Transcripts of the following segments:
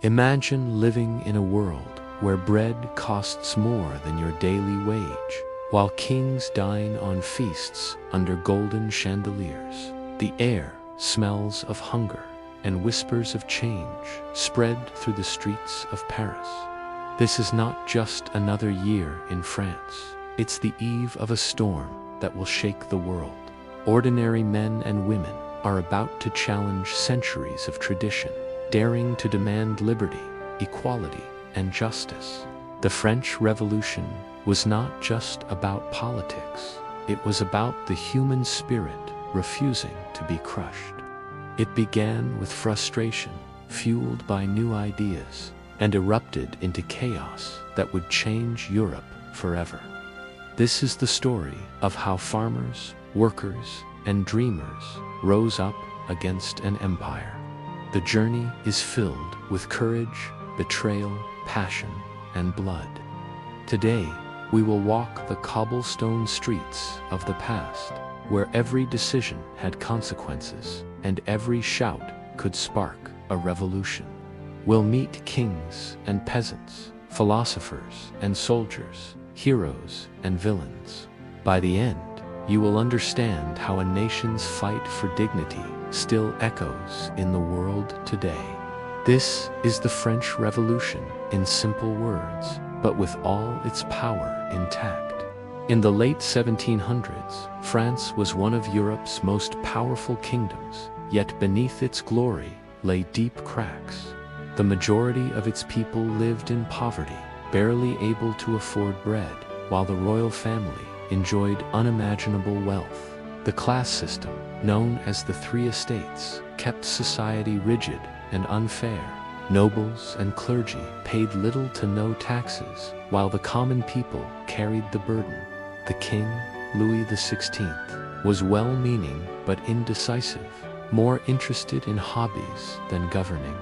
Imagine living in a world where bread costs more than your daily wage, while kings dine on feasts under golden chandeliers. The air smells of hunger, and whispers of change spread through the streets of Paris. This is not just another year in France. It's the eve of a storm that will shake the world. Ordinary men and women are about to challenge centuries of tradition, daring to demand liberty, equality, and justice. The French Revolution was not just about politics. It was about the human spirit refusing to be crushed. It began with frustration, fueled by new ideas, and erupted into chaos that would change Europe forever. This is the story of how farmers, workers, and dreamers rose up against an empire. The journey is filled with courage, betrayal, passion, and blood. Today, we will walk the cobblestone streets of the past, where every decision had consequences, and every shout could spark a revolution. We'll meet kings and peasants, philosophers and soldiers, heroes and villains. By the end, you will understand how a nation's fight for dignity still echoes in the world today. This is the French Revolution in simple words, but with all its power intact. In the late 1700s, France was one of Europe's most powerful kingdoms, yet beneath its glory lay deep cracks. The majority of its people lived in poverty, barely able to afford bread, while the royal family enjoyed unimaginable wealth. The class system, known as the Three Estates, kept society rigid and unfair. Nobles and clergy paid little to no taxes, while the common people carried the burden. The king, Louis XVI, was well-meaning but indecisive, more interested in hobbies than governing.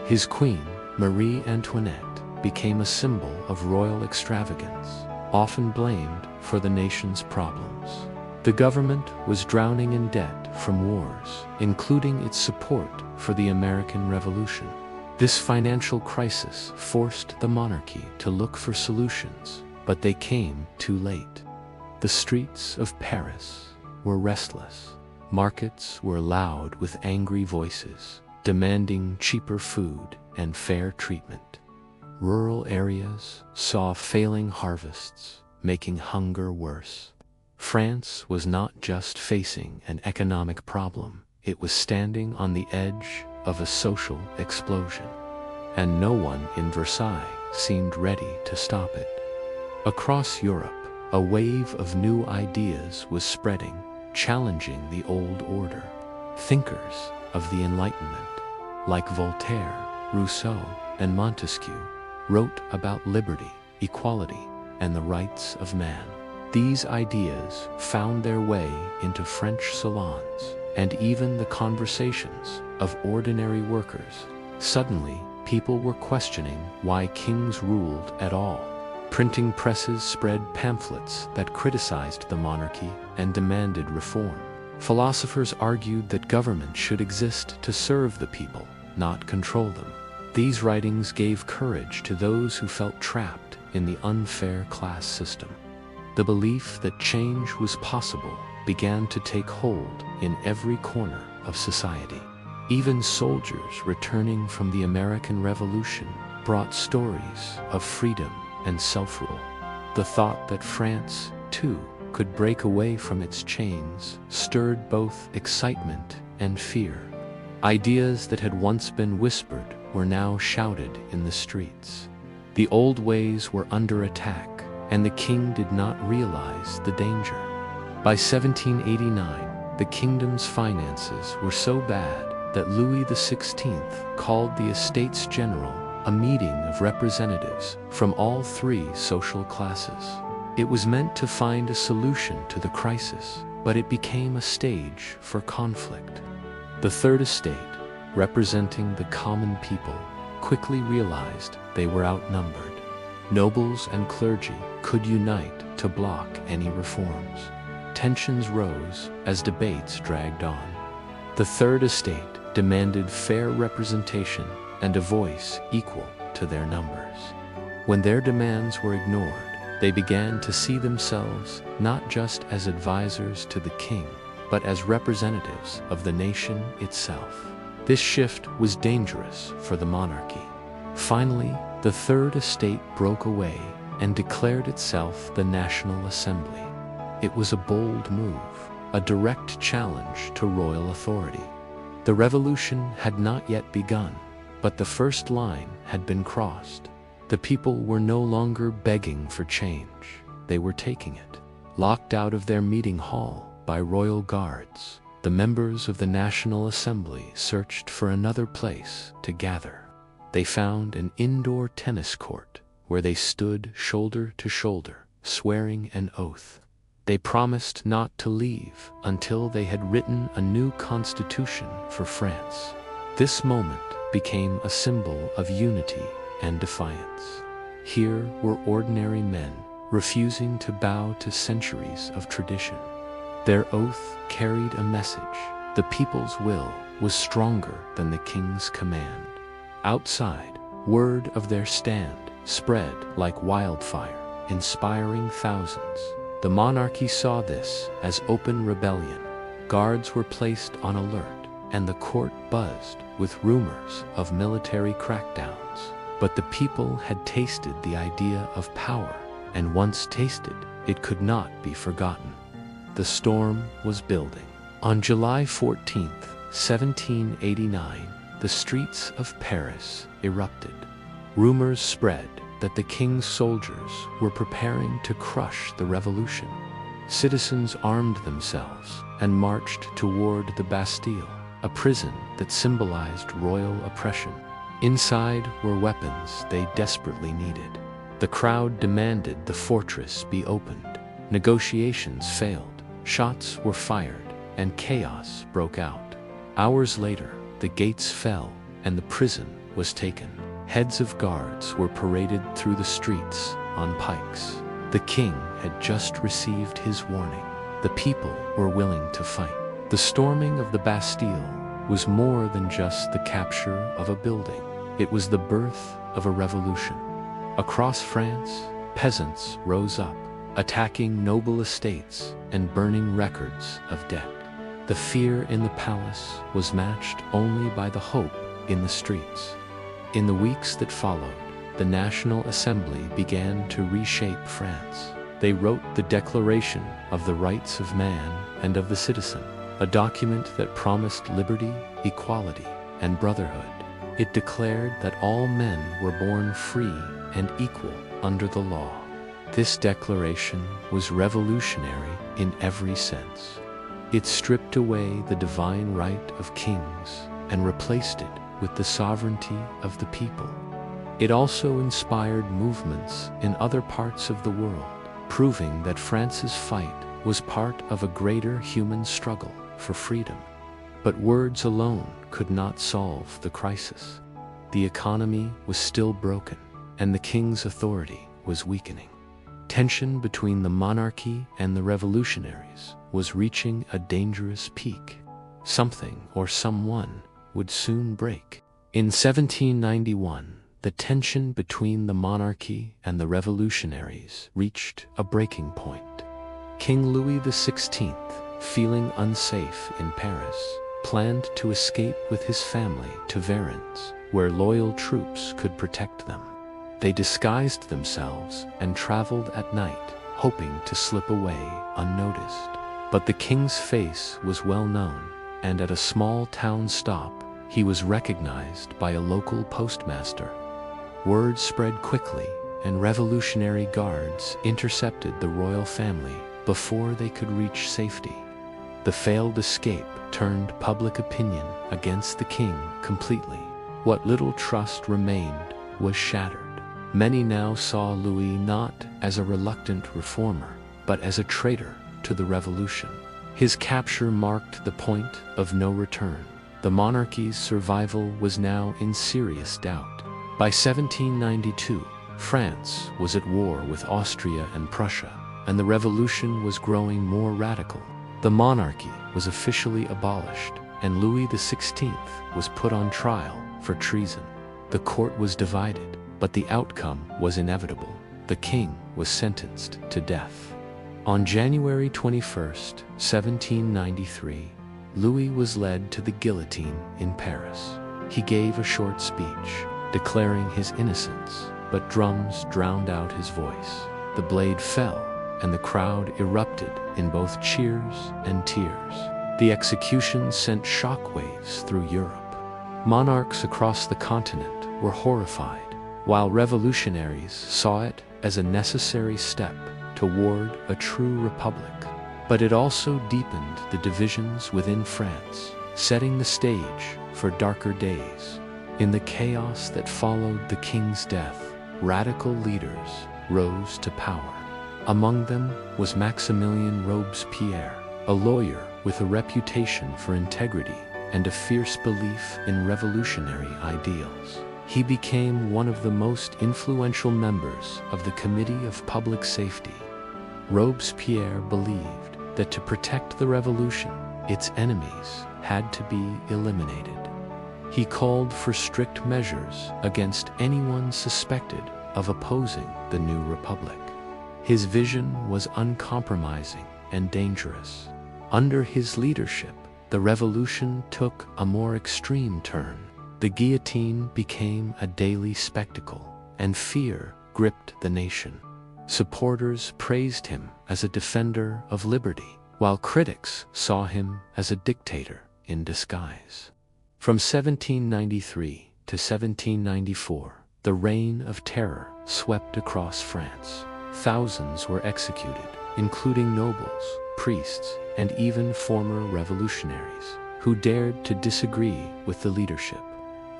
His queen, Marie Antoinette, became a symbol of royal extravagance, often blamed for the nation's problems. The government was drowning in debt from wars, including its support for the American Revolution. This financial crisis forced the monarchy to look for solutions, but they came too late. The streets of Paris were restless. Markets were loud with angry voices, demanding cheaper food and fair treatment. Rural areas saw failing harvests, making hunger worse. France was not just facing an economic problem, it was standing on the edge of a social explosion. And no one in Versailles seemed ready to stop it. Across Europe, a wave of new ideas was spreading, challenging the old order. Thinkers of the Enlightenment, like Voltaire, Rousseau, and Montesquieu, wrote about liberty, equality, and the rights of man. These ideas found their way into French salons and even the conversations of ordinary workers. Suddenly, people were questioning why kings ruled at all. Printing presses spread pamphlets that criticized the monarchy and demanded reform. Philosophers argued that government should exist to serve the people, not control them. These writings gave courage to those who felt trapped in the unfair class system. The belief that change was possible began to take hold in every corner of society. Even soldiers returning from the American Revolution brought stories of freedom and self-rule. The thought that France, too, could break away from its chains stirred both excitement and fear. Ideas that had once been whispered were now shouted in the streets. The old ways were under attack, and the king did not realize the danger. By 1789, the kingdom's finances were so bad that Louis XVI called the Estates General a meeting of representatives from all three social classes. It was meant to find a solution to the crisis, but it became a stage for conflict. The Third Estate, representing the common people, quickly realized they were outnumbered. Nobles and clergy could unite to block any reforms. Tensions rose as debates dragged on. The Third Estate demanded fair representation and a voice equal to their numbers. When their demands were ignored, they began to see themselves not just as advisors to the king, but as representatives of the nation itself. This shift was dangerous for the monarchy. Finally, the Third Estate broke away and declared itself the National Assembly. It was a bold move, a direct challenge to royal authority. The revolution had not yet begun, but the first line had been crossed. The people were no longer begging for change, they were taking it. Locked out of their meeting hall by royal guards, the members of the National Assembly searched for another place to gather. They found an indoor tennis court where they stood shoulder to shoulder, swearing an oath. They promised not to leave until they had written a new constitution for France. This moment became a symbol of unity and defiance. Here were ordinary men refusing to bow to centuries of tradition. Their oath carried a message. The people's will was stronger than the king's command. Outside, word of their stand spread like wildfire, inspiring thousands. The monarchy saw this as open rebellion. Guards were placed on alert, and the court buzzed with rumors of military crackdowns. But the people had tasted the idea of power, and once tasted, it could not be forgotten. The storm was building. On July 14, 1789, the streets of Paris erupted. Rumors spread that the king's soldiers were preparing to crush the revolution. Citizens armed themselves and marched toward the Bastille, a prison that symbolized royal oppression. Inside were weapons they desperately needed. The crowd demanded the fortress be opened. Negotiations failed, shots were fired, and chaos broke out. Hours later, the gates fell and the prison was taken. Heads of guards were paraded through the streets on pikes. The king had just received his warning. The people were willing to fight. The storming of the Bastille was more than just the capture of a building. It was the birth of a revolution. Across France, peasants rose up, attacking noble estates and burning records of debt. The fear in the palace was matched only by the hope in the streets. In the weeks that followed, the National Assembly began to reshape France. They wrote the Declaration of the Rights of Man and of the Citizen, a document that promised liberty, equality, and brotherhood. It declared that all men were born free and equal under the law. This declaration was revolutionary in every sense. It stripped away the divine right of kings and replaced it with the sovereignty of the people. It also inspired movements in other parts of the world, proving that France's fight was part of a greater human struggle for freedom. But words alone could not solve the crisis. The economy was still broken, and the king's authority was weakening. Tension between the monarchy and the revolutionaries was reaching a dangerous peak. Something or someone would soon break. In 1791, the tension between the monarchy and the revolutionaries reached a breaking point. King Louis XVI, feeling unsafe in Paris, planned to escape with his family to Varennes, where loyal troops could protect them. They disguised themselves and traveled at night, hoping to slip away unnoticed. But the king's face was well known, and at a small town stop, he was recognized by a local postmaster. Word spread quickly, and revolutionary guards intercepted the royal family before they could reach safety. The failed escape turned public opinion against the king completely. What little trust remained was shattered. Many now saw Louis not as a reluctant reformer, but as a traitor to the revolution. His capture marked the point of no return. The monarchy's survival was now in serious doubt. By 1792, France was at war with Austria and Prussia, and the revolution was growing more radical. The monarchy was officially abolished, and Louis XVI was put on trial for treason. The court was divided, but the outcome was inevitable. The king was sentenced to death. On January 21, 1793, Louis was led to the guillotine in Paris. He gave a short speech, declaring his innocence, but drums drowned out his voice. The blade fell, and the crowd erupted in both cheers and tears. The execution sent shockwaves through Europe. Monarchs across the continent were horrified, while revolutionaries saw it as a necessary step toward a true republic. But it also deepened the divisions within France, setting the stage for darker days. In the chaos that followed the king's death, radical leaders rose to power. Among them was Maximilien Robespierre, a lawyer with a reputation for integrity and a fierce belief in revolutionary ideals. He became one of the most influential members of the Committee of Public Safety. Robespierre believed that to protect the revolution, its enemies had to be eliminated. He called for strict measures against anyone suspected of opposing the new republic. His vision was uncompromising and dangerous. Under his leadership, the revolution took a more extreme turn. The guillotine became a daily spectacle, and fear gripped the nation. Supporters praised him as a defender of liberty, while critics saw him as a dictator in disguise. From 1793 to 1794, the Reign of Terror swept across France. Thousands were executed, including nobles, priests, and even former revolutionaries who dared to disagree with the leadership.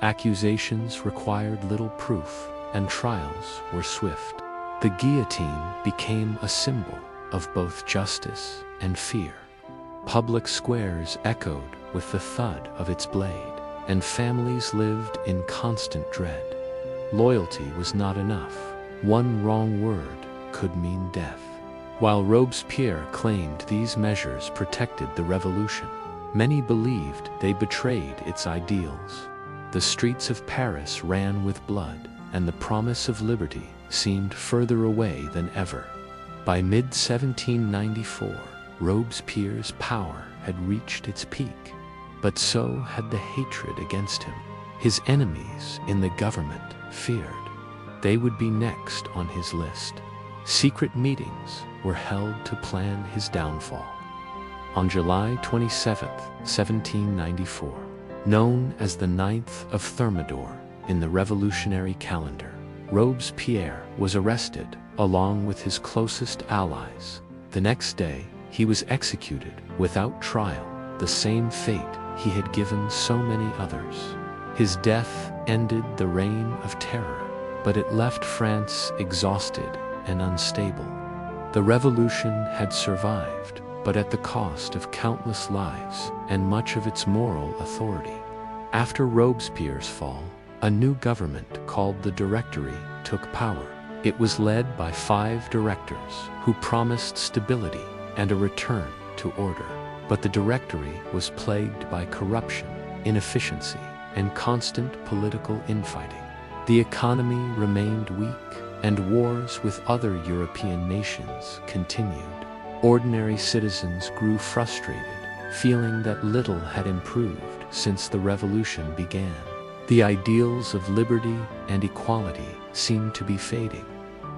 Accusations required little proof, and trials were swift. The guillotine became a symbol of both justice and fear. Public squares echoed with the thud of its blade, and families lived in constant dread. Loyalty was not enough. One wrong word could mean death. While Robespierre claimed these measures protected the revolution, many believed they betrayed its ideals. The streets of Paris ran with blood, and the promise of liberty seemed further away than ever. By mid-1794, Robespierre's power had reached its peak, but so had the hatred against him. His enemies in the government feared they would be next on his list. Secret meetings were held to plan his downfall. On July 27, 1794, known as the 9th of Thermidor in the revolutionary calendar, Robespierre was arrested along with his closest allies. The next day, he was executed without trial, the same fate he had given so many others. His death ended the Reign of Terror, but it left France exhausted and unstable. The revolution had survived, but at the cost of countless lives and much of its moral authority. After Robespierre's fall, a new government called the Directory took power. It was led by 5 directors who promised stability and a return to order. But the Directory was plagued by corruption, inefficiency, and constant political infighting. The economy remained weak, and wars with other European nations continued. Ordinary citizens grew frustrated, feeling that little had improved since the revolution began. The ideals of liberty and equality seemed to be fading.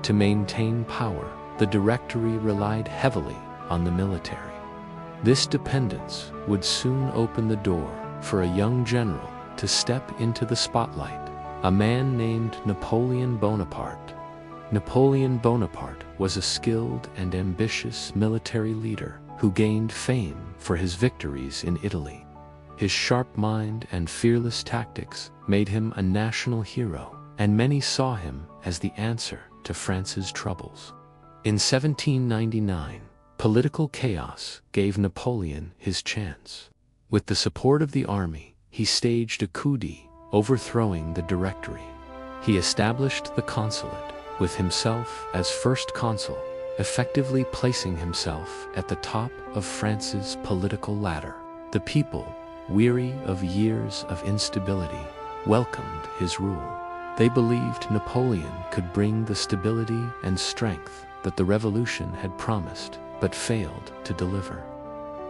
To maintain power, the Directory relied heavily on the military. This dependence would soon open the door for a young general to step into the spotlight, a man named Napoleon Bonaparte. Napoleon Bonaparte was a skilled and ambitious military leader who gained fame for his victories in Italy. His sharp mind and fearless tactics made him a national hero, and many saw him as the answer to France's troubles. In 1799, political chaos gave Napoleon his chance. With the support of the army, he staged a coup d'etat, overthrowing the Directory. He established the consulate, with himself as first consul, effectively placing himself at the top of France's political ladder. The people, weary of years of instability, welcomed his rule. They believed Napoleon could bring the stability and strength that the revolution had promised but failed to deliver.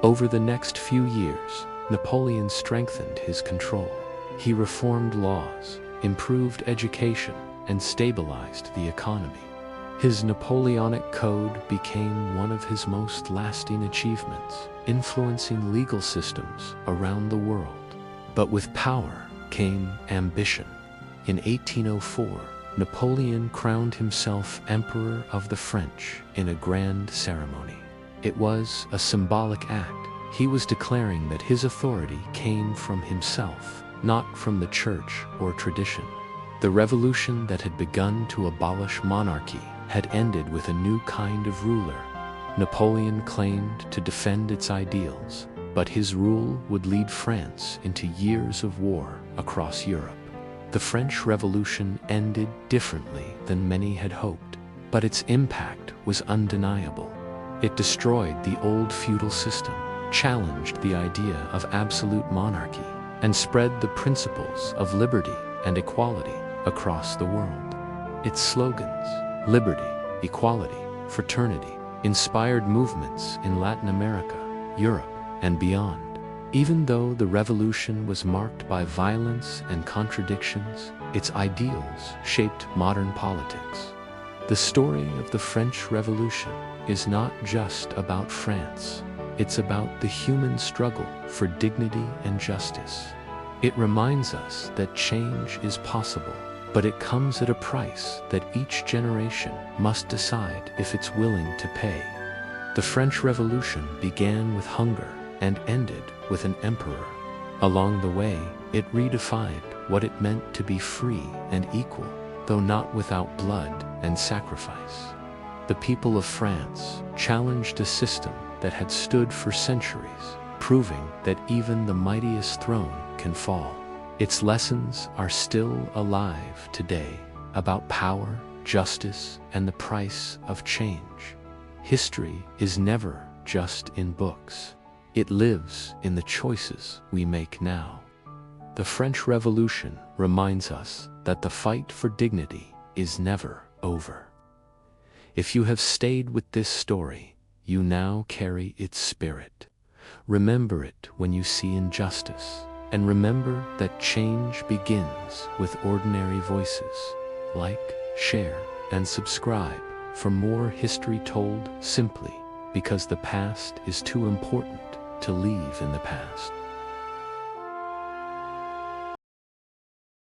Over the next few years, Napoleon strengthened his control. He reformed laws, improved education, and stabilized the economy. His Napoleonic Code became one of his most lasting achievements, influencing legal systems around the world. But with power came ambition. In 1804, Napoleon crowned himself Emperor of the French in a grand ceremony. It was a symbolic act. He was declaring that his authority came from himself, not from the church or tradition. The revolution that had begun to abolish monarchy had ended with a new kind of ruler. Napoleon claimed to defend its ideals, but his rule would lead France into years of war across Europe. The French Revolution ended differently than many had hoped, but its impact was undeniable. It destroyed the old feudal system, challenged the idea of absolute monarchy, and spread the principles of liberty and equality across the world. Its slogans, liberty, equality, fraternity, inspired movements in Latin America, Europe, and beyond. Even though the revolution was marked by violence and contradictions, its ideals shaped modern politics. The story of the French Revolution is not just about France. It's about the human struggle for dignity and justice. It reminds us that change is possible, but it comes at a price that each generation must decide if it's willing to pay. The French Revolution began with hunger and ended with an emperor. Along the way, it redefined what it meant to be free and equal, though not without blood and sacrifice. The people of France challenged a system that had stood for centuries, proving that even the mightiest throne can fall. Its lessons are still alive today, about power, justice, and the price of change. History is never just in books. It lives in the choices we make now. The French Revolution reminds us that the fight for dignity is never over. If you have stayed with this story, you now carry its spirit. Remember it when you see injustice, and remember that change begins with ordinary voices. Like, share, and subscribe for more history told simply because the past is too important to leave in the past.